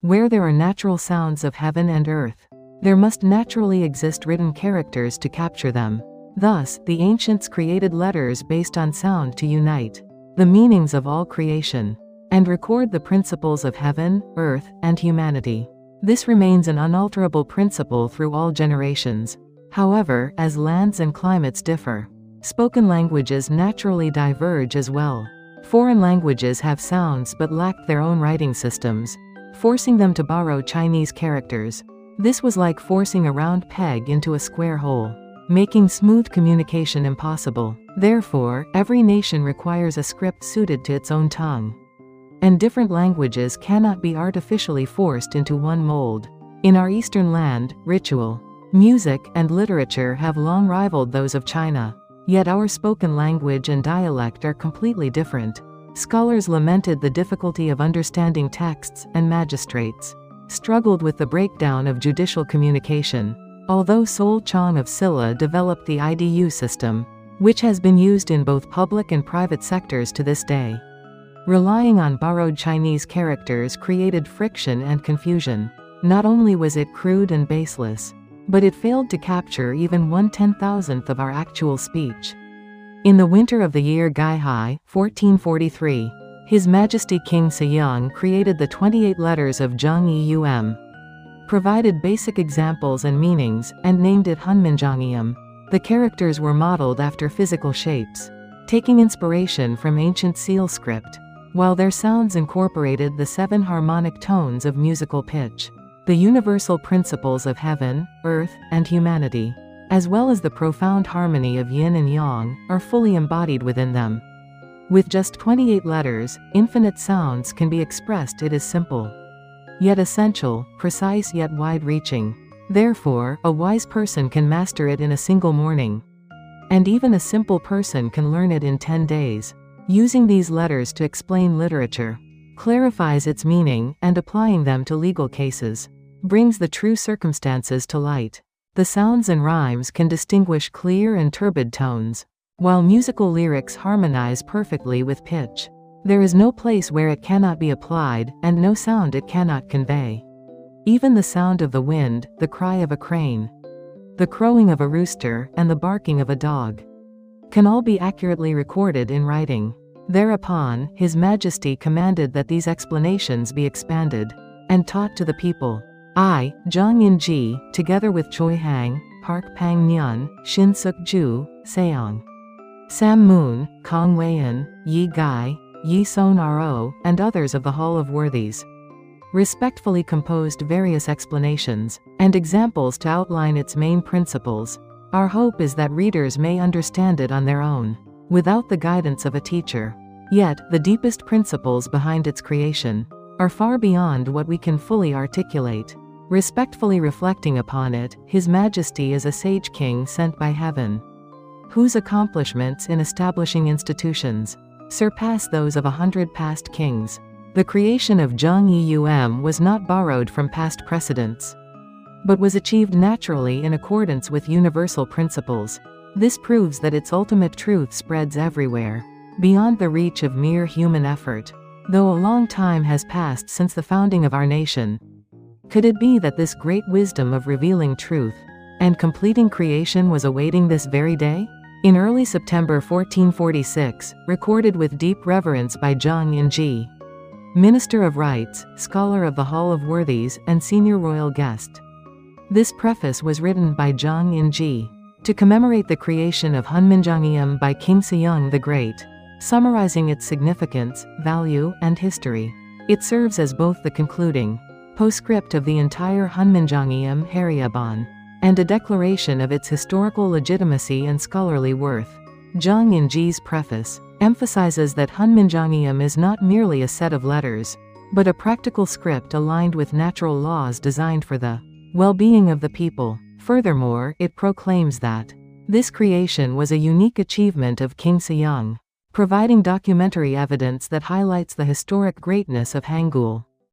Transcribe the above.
Where there are natural sounds of heaven and earth, there must naturally exist written characters to capture them. Thus, the ancients created letters based on sound to unite the meanings of all creation, and record the principles of heaven, earth, and humanity. This remains an unalterable principle through all generations. However, as lands and climates differ, spoken languages naturally diverge as well. Foreign languages have sounds but lacked their own writing systems, forcing them to borrow Chinese characters. This was like forcing a round peg into a square hole, making smooth communication impossible. Therefore, every nation requires a script suited to its own tongue, and different languages cannot be artificially forced into one mold. In our Eastern land, ritual, music, and literature have long rivaled those of China. Yet our spoken language and dialect are completely different. Scholars lamented the difficulty of understanding texts, and magistrates struggled with the breakdown of judicial communication. Although Sol Chong of Silla developed the IDU system, which has been used in both public and private sectors to this day, relying on borrowed Chinese characters created friction and confusion. Not only was it crude and baseless, but it failed to capture even 1/10,000th of our actual speech. In the winter of the year Gaihai, 1443, His Majesty King Sejong created the 28 letters of Jeong In-ji, provided basic examples and meanings, and named it Hunminjeongeum. The characters were modeled after physical shapes, taking inspiration from ancient seal script, while their sounds incorporated the 7 harmonic tones of musical pitch. The universal principles of heaven, earth, and humanity, as well as the profound harmony of yin and yang, are fully embodied within them. With just 28 letters, infinite sounds can be expressed. It is simple, yet essential, precise yet wide-reaching. Therefore, a wise person can master it in a single morning, and even a simple person can learn it in 10 days. Using these letters to explain literature clarifies its meaning, and applying them to legal cases brings the true circumstances to light. The sounds and rhymes can distinguish clear and turbid tones, while musical lyrics harmonize perfectly with pitch. There is no place where it cannot be applied, and no sound it cannot convey. Even the sound of the wind, the cry of a crane, the crowing of a rooster, and the barking of a dog can all be accurately recorded in writing. Thereupon, His Majesty commanded that these explanations be expanded and taught to the people. I, Jeong In-ji, together with Choi Hang, Park Pang-nyun, Shin Suk-ju, Seong Sam Moon, Kong Wei-in, Yi Gai, Yi Son-ro, and others of the Hall of Worthies, respectfully composed various explanations and examples to outline its main principles. Our hope is that readers may understand it on their own, without the guidance of a teacher. Yet, the deepest principles behind its creation are far beyond what we can fully articulate. Respectfully reflecting upon it, His Majesty is a sage king sent by heaven, whose accomplishments in establishing institutions surpass those of 100 past kings. The creation of Jeong In-ji was not borrowed from past precedents, but was achieved naturally in accordance with universal principles. This proves that its ultimate truth spreads everywhere, beyond the reach of mere human effort. Though a long time has passed since the founding of our nation, could it be that this great wisdom of revealing truth and completing creation was awaiting this very day? In early September 1446, recorded with deep reverence by Jeong In-ji, Minister of Rights, Scholar of the Hall of Worthies, and Senior Royal Guest. This preface was written by Jeong In-ji to commemorate the creation of Hunminjeongeum by King Sejong the Great, summarizing its significance, value, and history. It serves as both the concluding postscript of the entire Hunminjeongeum Haeryebon and a declaration of its historical legitimacy and scholarly worth. Jeong In-ji's preface emphasizes that Hunminjeongeum is not merely a set of letters, but a practical script aligned with natural laws designed for the well-being of the people. Furthermore, it proclaims that this creation was a unique achievement of King Sejong, providing documentary evidence that highlights the historic greatness of Hangeul.